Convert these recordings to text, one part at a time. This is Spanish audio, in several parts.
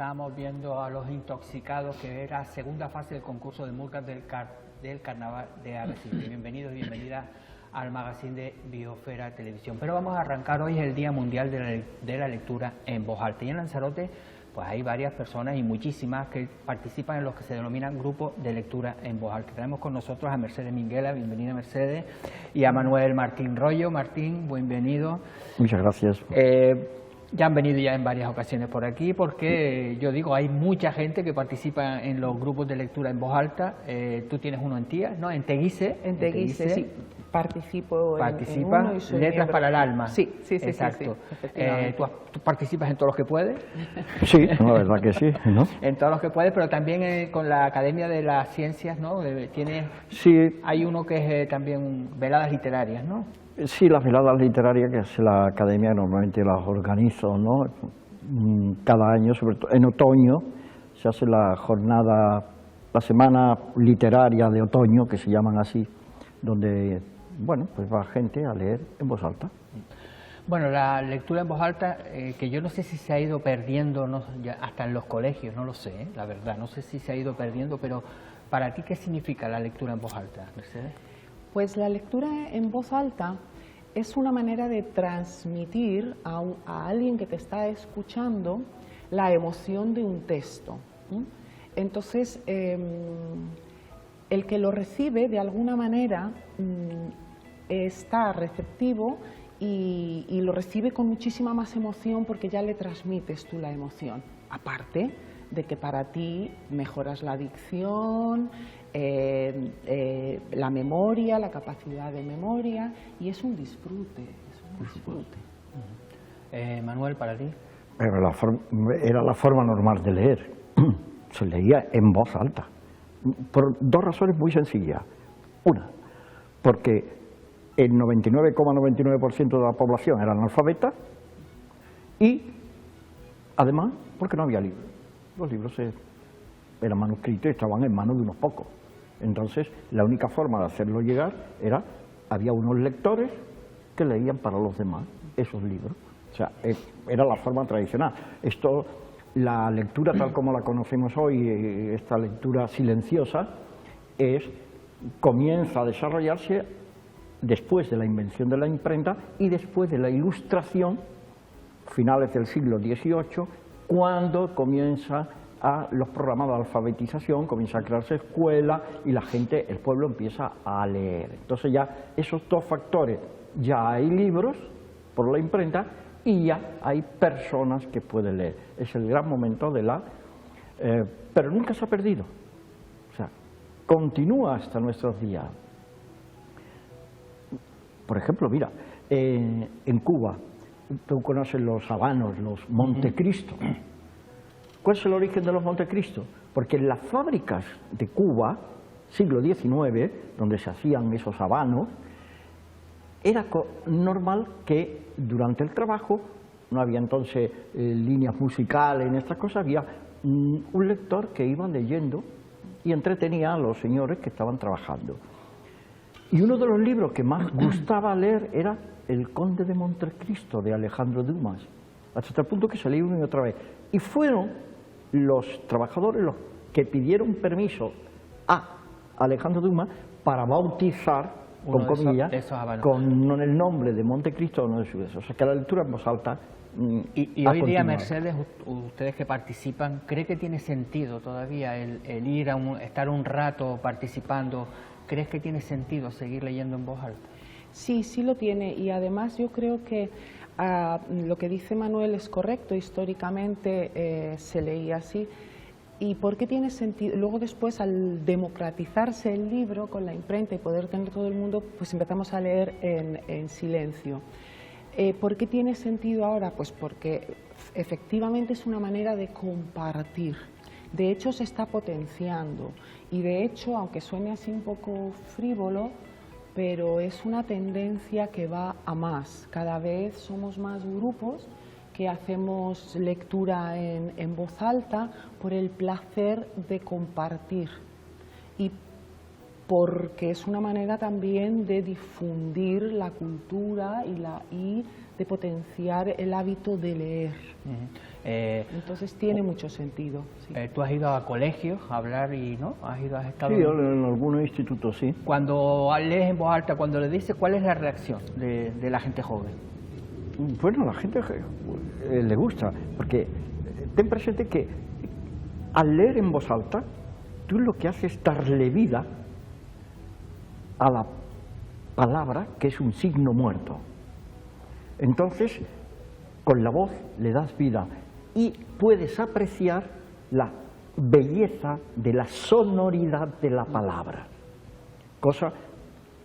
Estábamos viendo a los intoxicados, que era segunda fase del concurso de murgas del Carnaval de Arrecife. Bienvenidos y bienvenidas al magazine de Biosfera Televisión. Pero vamos a arrancar, hoy es el Día Mundial de la Lectura en Voz Alta. Y en Lanzarote pues hay varias personas y muchísimas que participan en los que se denominan grupos de lectura en voz alta. Tenemos con nosotros a Mercedes Minguela, bienvenida Mercedes, y a Manuel Martín Rollo. Martín, bienvenido. Muchas gracias. Ya han venido ya en varias ocasiones por aquí porque yo digo, hay mucha gente que participa en los grupos de lectura en voz alta. Tú tienes uno en Tía, ¿no? En Teguise. En Teguise, sí. Participo en uno y soy Letras miembro. para el Alma. Sí. Exacto. Sí, ¿Tú participas en todos los que puedes? Sí, no, la verdad que sí, ¿no? En todos los que puedes, pero también con la Academia de las Ciencias, ¿no? Sí, Hay uno que es también veladas literarias, ¿no? sí, las veladas literarias que hace la Academia normalmente las organizo, ¿no? Cada año, sobre todo en otoño, se hace la jornada, la semana literaria de otoño, que se llaman así, donde, bueno, pues va gente a leer en voz alta. Bueno, la lectura en voz alta, que yo no sé si se ha ido perdiendo, no, ya hasta en los colegios, no lo sé, la verdad, no sé si se ha ido perdiendo, pero para ti, ¿qué significa la lectura en voz alta, Mercedes? Pues la lectura en voz alta es una manera de transmitir a alguien que te está escuchando la emoción de un texto. Entonces, el que lo recibe de alguna manera está receptivo y lo recibe con muchísima más emoción porque ya le transmites tú la emoción. Aparte de que para ti mejoras la dicción, la memoria, la capacidad de memoria, y es un disfrute, Manuel, para ti. Era la forma normal de leer, se leía en voz alta, por dos razones muy sencillas. Una, porque el 99,99% de la población era analfabeta, y además porque no había libros. Los libros eran manuscritos y estaban en manos de unos pocos. Entonces, la única forma de hacerlo llegar era, había unos lectores que leían para los demás esos libros. O sea, era la forma tradicional. Esto, la lectura tal como la conocemos hoy, esta lectura silenciosa, comienza a desarrollarse después de la invención de la imprenta y después de la Ilustración, finales del siglo XVIII, cuando comienza los programas de alfabetización, comienza a crearse escuela y la gente, el pueblo empieza a leer. Entonces ya esos dos factores, ya hay libros por la imprenta y ya hay personas que pueden leer. Es el gran momento de la... pero nunca se ha perdido. O sea, continúa hasta nuestros días. Por ejemplo, mira, en Cuba, tú conoces los habanos, los Montecristo. ¿Cuál es el origen de los Montecristo? Porque en las fábricas de Cuba, siglo XIX, donde se hacían esos habanos, era normal que durante el trabajo, no había entonces líneas musicales en estas cosas, había un lector que iba leyendo y entretenía a los señores que estaban trabajando. Y uno de los libros que más gustaba leer era El Conde de Montecristo, de Alejandro Dumas, hasta el punto que se leía una y otra vez. Y fueron los trabajadores los que pidieron permiso a Alejandro Dumas para bautizar, con comillas, con el nombre de Montecristo uno de sus besos. O sea que la lectura en voz alta y hoy día, Mercedes, ustedes que participan, ¿cree que tiene sentido todavía el ir estar un rato participando? ¿Crees que tiene sentido seguir leyendo en voz alta? Sí, sí lo tiene, y además yo creo que lo que dice Manuel es correcto, históricamente se leía así. ¿Y por qué tiene sentido? Luego después, al democratizarse el libro con la imprenta y poder tener todo el mundo, pues empezamos a leer en silencio. ¿Por qué tiene sentido ahora? Pues porque efectivamente es una manera de compartir. De hecho se está potenciando y de hecho, aunque suene así un poco frívolo, pero es una tendencia que va a más. Cada vez somos más grupos que hacemos lectura en voz alta por el placer de compartir. Y porque es una manera también de difundir la cultura y de potenciar el hábito de leer. Entonces tiene mucho sentido. Sí. Tú has ido a colegios a hablar y ¿no? Has estado Sí, en algunos institutos, sí. Cuando lees en voz alta, cuando le dices, ¿cuál es la reacción de la gente joven? Bueno, a la gente le gusta, porque ten presente que al leer en voz alta, tú lo que haces es darle vida a la palabra, que es un signo muerto. Entonces, con la voz le das vida y puedes apreciar la belleza de la sonoridad de la palabra. Cosa,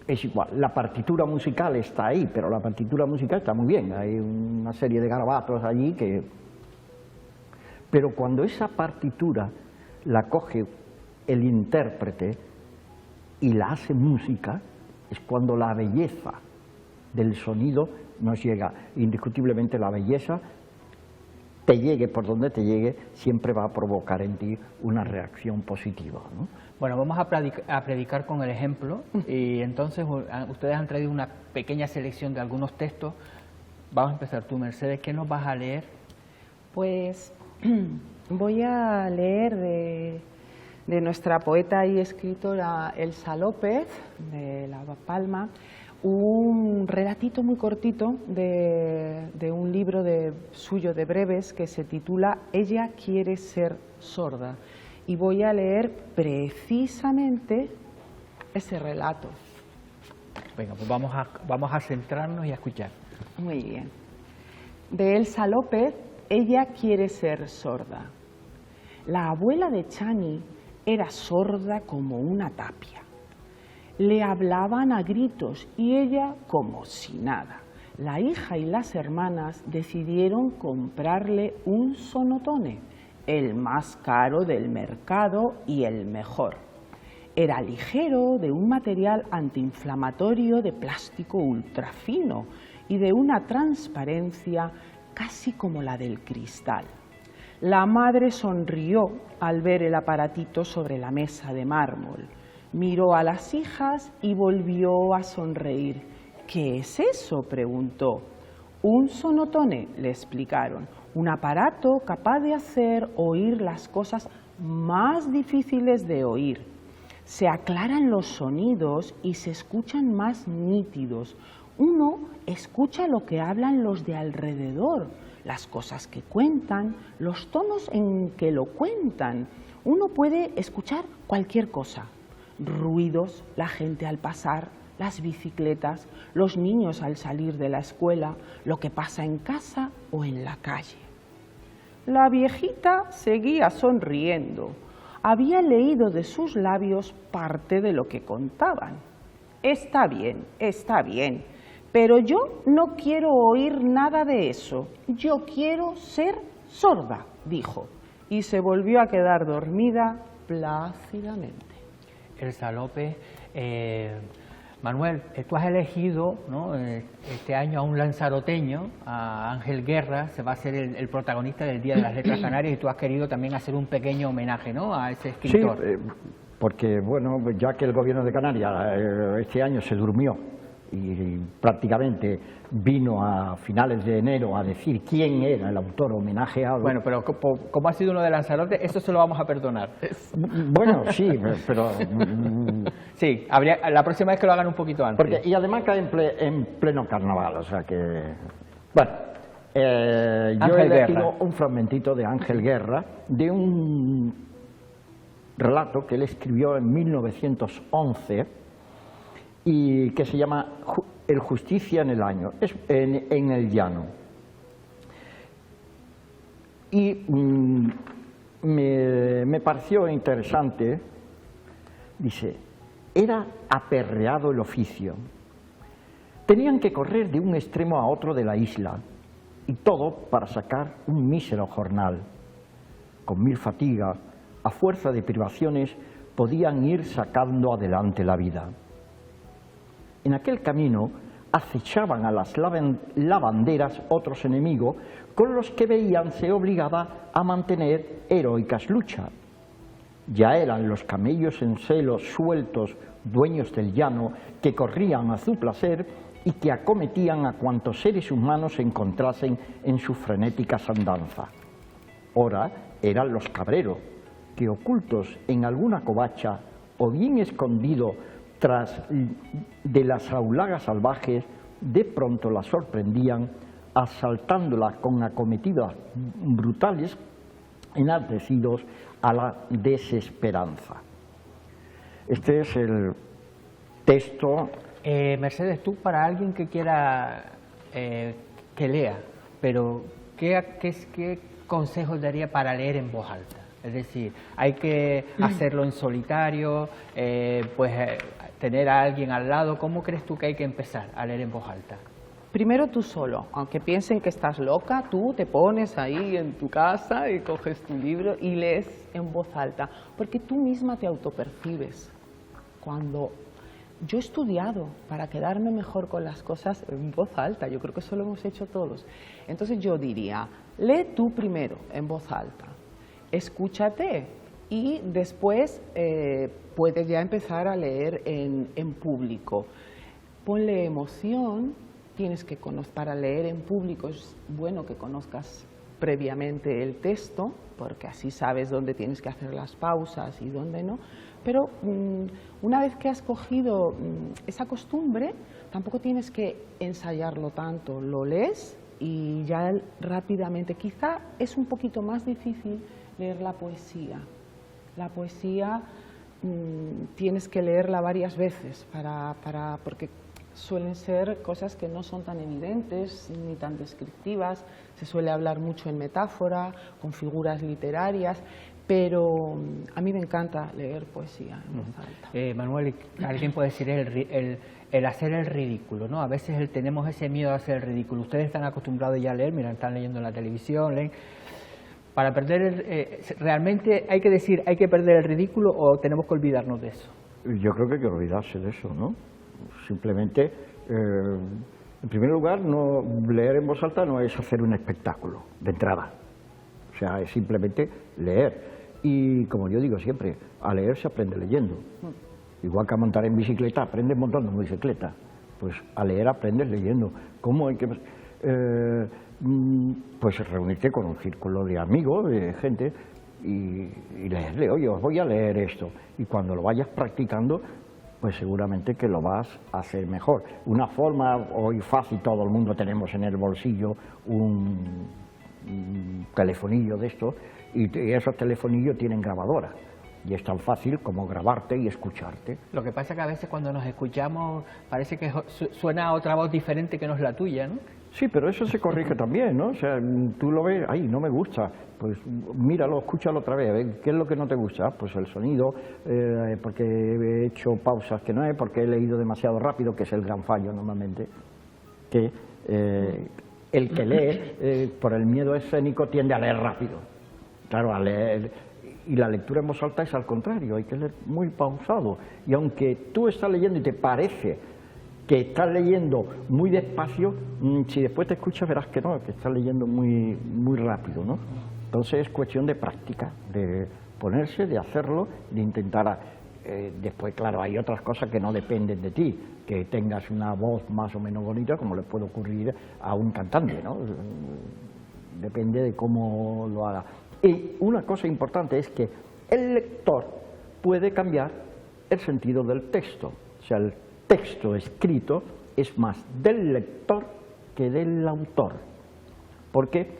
es igual, la partitura musical está ahí, pero la partitura musical está muy bien, hay una serie de garabatos allí que... Pero cuando esa partitura la coge el intérprete y la hace música, es cuando la belleza del sonido nos llega. Indiscutiblemente la belleza, te llegue por donde te llegue, siempre va a provocar en ti una reacción positiva, ¿no? Bueno, vamos a predicar con el ejemplo y entonces ustedes han traído una pequeña selección de algunos textos. Vamos a empezar tú, Mercedes, ¿qué nos vas a leer? Pues voy a leer de nuestra poeta y escritora Elsa López, de La Palma, un relatito muy cortito de un libro suyo de breves que se titula Ella quiere ser sorda. Y voy a leer precisamente ese relato. Venga, pues vamos a centrarnos y a escuchar. Muy bien. De Elsa López, Ella quiere ser sorda. La abuela de Chani era sorda como una tapia. Le hablaban a gritos y ella como si nada. La hija y las hermanas decidieron comprarle un sonotone, el más caro del mercado y el mejor. Era ligero, de un material antiinflamatorio de plástico ultrafino y de una transparencia casi como la del cristal. La madre sonrió al ver el aparatito sobre la mesa de mármol. Miró a las hijas y volvió a sonreír. ¿Qué es eso?, preguntó. Un sonotone, le explicaron, un aparato capaz de hacer oír las cosas más difíciles de oír. Se aclaran los sonidos y se escuchan más nítidos. Uno escucha lo que hablan los de alrededor, las cosas que cuentan, los tonos en que lo cuentan. Uno puede escuchar cualquier cosa. Ruidos, la gente al pasar, las bicicletas, los niños al salir de la escuela, lo que pasa en casa o en la calle. La viejita seguía sonriendo. Había leído de sus labios parte de lo que contaban. Está bien, pero yo no quiero oír nada de eso. Yo quiero ser sorda, dijo, y se volvió a quedar dormida plácidamente. Elsa López, Manuel, tú has elegido, ¿no?, este año a un lanzaroteño, a Ángel Guerra, se va a ser el protagonista del Día de las Letras Canarias y tú has querido también hacer un pequeño homenaje, ¿no?, a ese escritor. Sí, porque bueno, ya que el gobierno de Canarias este año se durmió y prácticamente vino a finales de enero a decir quién era el autor homenajeado. Bueno, pero como ha sido uno de Lanzarote, eso se lo vamos a perdonar. Bueno, sí, pero... Sí, la próxima vez que lo hagan un poquito antes. Y además cae en pleno carnaval, o sea que... Bueno, yo he elegido un fragmentito de Ángel Guerra, de un relato que él escribió en 1911 y que se llama El Justicia en el Año, en el Llano. Y me pareció interesante, dice, era aperreado el oficio. Tenían que correr de un extremo a otro de la isla, y todo para sacar un mísero jornal. Con mil fatigas, a fuerza de privaciones, podían ir sacando adelante la vida. En aquel camino acechaban a las lavanderas otros enemigos con los que veíanse obligada a mantener heroicas luchas. Ya eran los camellos en celo sueltos dueños del llano, que corrían a su placer y que acometían a cuantos seres humanos se encontrasen en sus frenéticas andanzas. Ora eran los cabreros, que ocultos en alguna covacha o bien escondidos tras de las aulagas salvajes, de pronto la sorprendían, asaltándola con acometidas brutales, enardecidos a la desesperanza. Este es el texto. Mercedes, tú, para alguien que quiera que lea, pero ¿qué consejos daría para leer en voz alta? Es decir, hay que hacerlo en solitario, tener a alguien al lado. ¿Cómo crees tú que hay que empezar a leer en voz alta? Primero tú solo, aunque piensen que estás loca, tú te pones ahí en tu casa y coges tu libro y lees en voz alta, porque tú misma te autopercibes. Cuando yo he estudiado para quedarme mejor con las cosas en voz alta, yo creo que eso lo hemos hecho todos. Entonces yo diría, lee tú primero en voz alta, escúchate y después puedes ya empezar a leer en público. Ponle emoción. Tienes que para leer en público es bueno que conozcas previamente el texto, porque así sabes dónde tienes que hacer las pausas y dónde no. Pero una vez que has cogido esa costumbre, tampoco tienes que ensayarlo tanto. Lo lees y ya rápidamente. Quizá es un poquito más difícil leer la poesía. La poesía tienes que leerla varias veces porque suelen ser cosas que no son tan evidentes ni tan descriptivas, se suele hablar mucho en metáfora, con figuras literarias, pero a mí me encanta leer poesía en voz alta. Manuel, alguien puede decir el hacer el ridículo, ¿no? A veces tenemos ese miedo a hacer el ridículo. Ustedes están acostumbrados ya a leer, mira, están leyendo en la televisión, leen. Para perder, ¿realmente hay que decir hay que perder el ridículo o tenemos que olvidarnos de eso? Yo creo que hay que olvidarse de eso, ¿no? Simplemente, en primer lugar, leer en voz alta no es hacer un espectáculo de entrada, o sea, es simplemente leer. Y como yo digo siempre, a leer se aprende leyendo. Igual que a montar en bicicleta, aprendes montando en bicicleta, pues a leer aprendes leyendo. ¿Cómo hay que...? Pues reunirte con un círculo de amigos, de gente, y leerle, oye, os voy a leer esto, y cuando lo vayas practicando, pues seguramente que lo vas a hacer mejor. Una forma, hoy fácil, todo el mundo tenemos en el bolsillo un telefonillo de estos, y esos telefonillos tienen grabadora, y es tan fácil como grabarte y escucharte. Lo que pasa es que a veces cuando nos escuchamos parece que suena otra voz diferente que no es la tuya, ¿no? Sí, pero eso se corrige también, ¿no? O sea, tú lo ves, ay, no me gusta, pues míralo, escúchalo otra vez, a ver, ¿qué es lo que no te gusta? Pues el sonido, porque he hecho pausas que no es, porque he leído demasiado rápido, que es el gran fallo normalmente, que el que lee, por el miedo escénico, tiende a leer rápido. Claro, a leer, y la lectura en voz alta es al contrario, hay que leer muy pausado, y aunque tú estás leyendo y te parece que estás leyendo muy despacio, si después te escuchas verás que no, que estás leyendo muy, muy rápido, ¿no? Entonces es cuestión de práctica, de ponerse, de hacerlo, de intentar. Después, claro, hay otras cosas que no dependen de ti, que tengas una voz más o menos bonita, como le puede ocurrir a un cantante, ¿no? Depende de cómo lo haga. Y una cosa importante es que el lector puede cambiar el sentido del texto, o sea, el texto escrito es más del lector que del autor, porque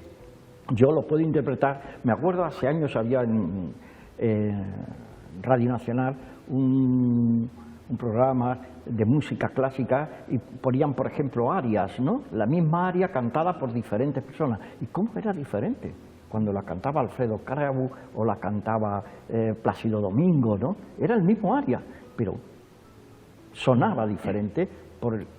yo lo puedo interpretar. Me acuerdo hace años había en Radio Nacional un programa de música clásica y ponían, por ejemplo, arias, ¿no? La misma aria cantada por diferentes personas. ¿Y cómo era diferente? Cuando la cantaba Alfredo Carabu o la cantaba Plácido Domingo, ¿no? Era el mismo aria, pero sonaba diferente.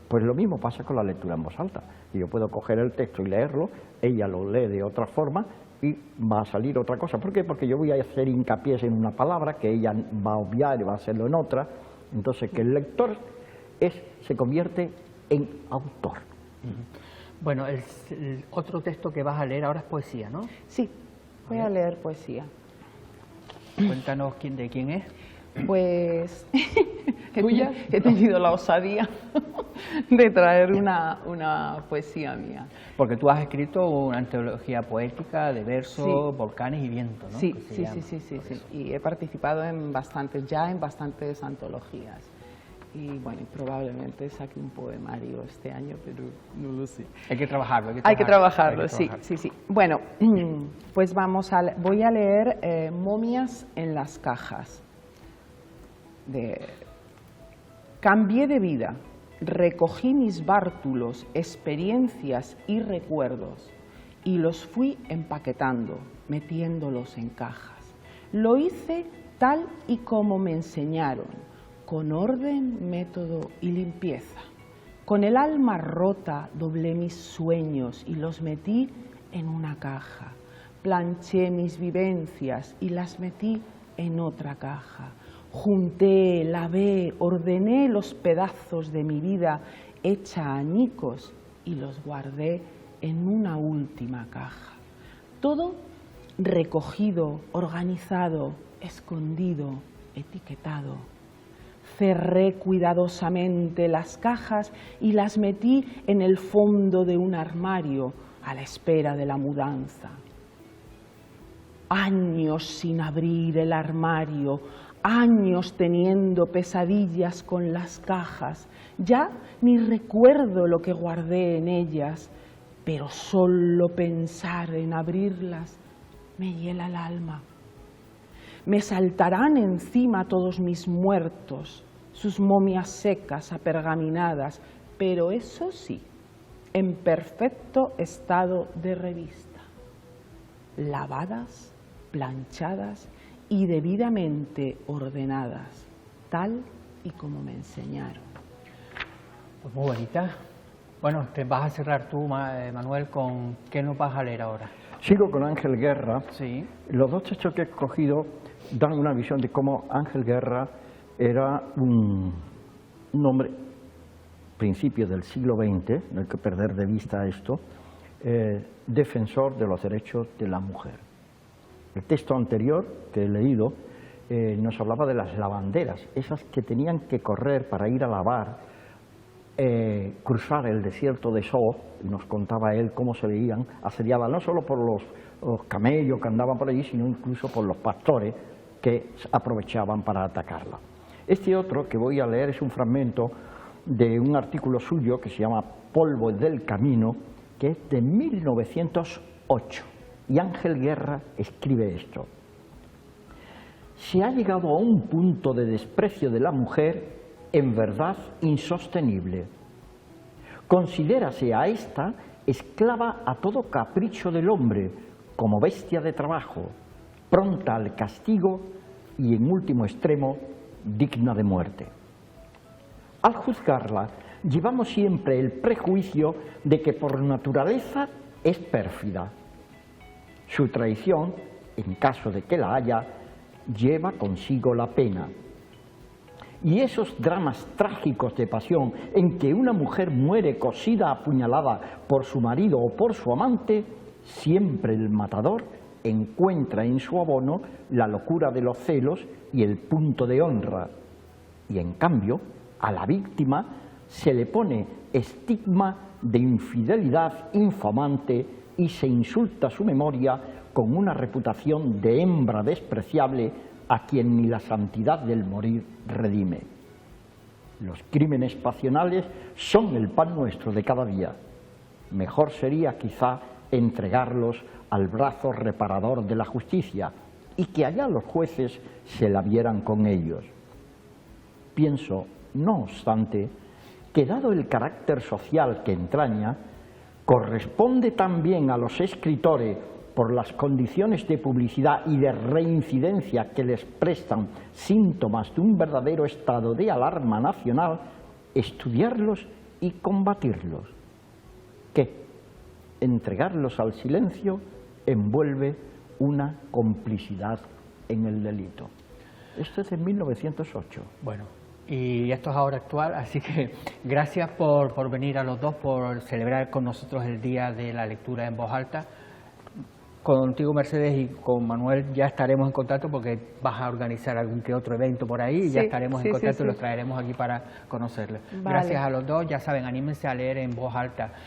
Pues lo mismo pasa con la lectura en voz alta. Y yo puedo coger el texto y leerlo, ella lo lee de otra forma y va a salir otra cosa. ¿Por qué? Porque yo voy a hacer hincapié en una palabra que ella va a obviar y va a hacerlo en otra. Entonces que el lector se convierte en autor. Bueno, el otro texto que vas a leer ahora es poesía, ¿no? Sí, voy a leer poesía. Cuéntanos de quién es. Pues ¿Tuya? He tenido la osadía de traer una poesía mía. Porque tú has escrito una antología poética de versos, Sí. volcanes y viento, ¿no? Sí, Que se sí, llama. sí. Y he participado en bastantes antologías. Y bueno, probablemente saque un poemario este año, pero no lo sé. Hay que trabajarlo. Hay que trabajarlo, sí. Bueno, pues voy a leer Momias en las cajas. Cambié de vida, recogí mis bártulos, experiencias y recuerdos y los fui empaquetando, metiéndolos en cajas. Lo hice tal y como me enseñaron, con orden, método y limpieza. Con el alma rota doblé mis sueños y los metí en una caja. Planché mis vivencias y las metí en otra caja. Junté, lavé, ordené los pedazos de mi vida hecha añicos y los guardé en una última caja. Todo recogido, organizado, escondido, etiquetado. Cerré cuidadosamente las cajas y las metí en el fondo de un armario a la espera de la mudanza. Años sin abrir el armario, años teniendo pesadillas con las cajas. Ya ni recuerdo lo que guardé en ellas, pero solo pensar en abrirlas me hiela el alma. Me saltarán encima todos mis muertos, sus momias secas, apergaminadas, pero eso sí, en perfecto estado de revista, lavadas, planchadas y debidamente ordenadas, tal y como me enseñaron. Pues muy bonita. Bueno, te vas a cerrar tú, Manuel, con ¿qué nos vas a leer ahora? Sigo con Ángel Guerra. Sí. Los dos textos que he escogido dan una visión de cómo Ángel Guerra era un hombre, principio del siglo XX, no hay que perder de vista esto, defensor de los derechos de la mujer. El texto anterior que he leído nos hablaba de las lavanderas, esas que tenían que correr para ir a lavar, cruzar el desierto de So, y nos contaba él cómo se veían asediadas no solo por los camellos que andaban por allí, sino incluso por los pastores que aprovechaban para atacarla. Este otro que voy a leer es un fragmento de un artículo suyo que se llama Polvo del Camino, que es de 1908, y Ángel Guerra escribe esto: se ha llegado a un punto de desprecio de la mujer en verdad insostenible. Considérase a esta esclava a todo capricho del hombre, como bestia de trabajo, pronta al castigo y, en último extremo, digna de muerte. Al juzgarla, llevamos siempre el prejuicio de que por naturaleza es pérfida. Su traición, en caso de que la haya, lleva consigo la pena. Y esos dramas trágicos de pasión en que una mujer muere cosida a puñalada por su marido o por su amante, siempre el matador encuentra en su abono la locura de los celos y el punto de honra. Y en cambio, a la víctima se le pone estigma de infidelidad infamante y se insulta su memoria con una reputación de hembra despreciable a quien ni la santidad del morir redime. Los crímenes pasionales son el pan nuestro de cada día. Mejor sería quizá entregarlos al brazo reparador de la justicia y que allá los jueces se la vieran con ellos. Pienso, no obstante, que dado el carácter social que entraña, corresponde también a los escritores, por las condiciones de publicidad y de reincidencia que les prestan síntomas de un verdadero estado de alarma nacional, estudiarlos y combatirlos. Que entregarlos al silencio envuelve una complicidad en el delito. Esto es de 1908. Bueno, y esto es ahora actual, así que gracias por venir a los dos, por celebrar con nosotros el Día de la Lectura en Voz Alta. contigo, Mercedes, y con Manuel ya estaremos en contacto porque vas a organizar algún que otro evento por ahí y ya estaremos en contacto y los traeremos aquí para conocerles. Vale. Gracias a los dos, ya saben, anímense a leer en voz alta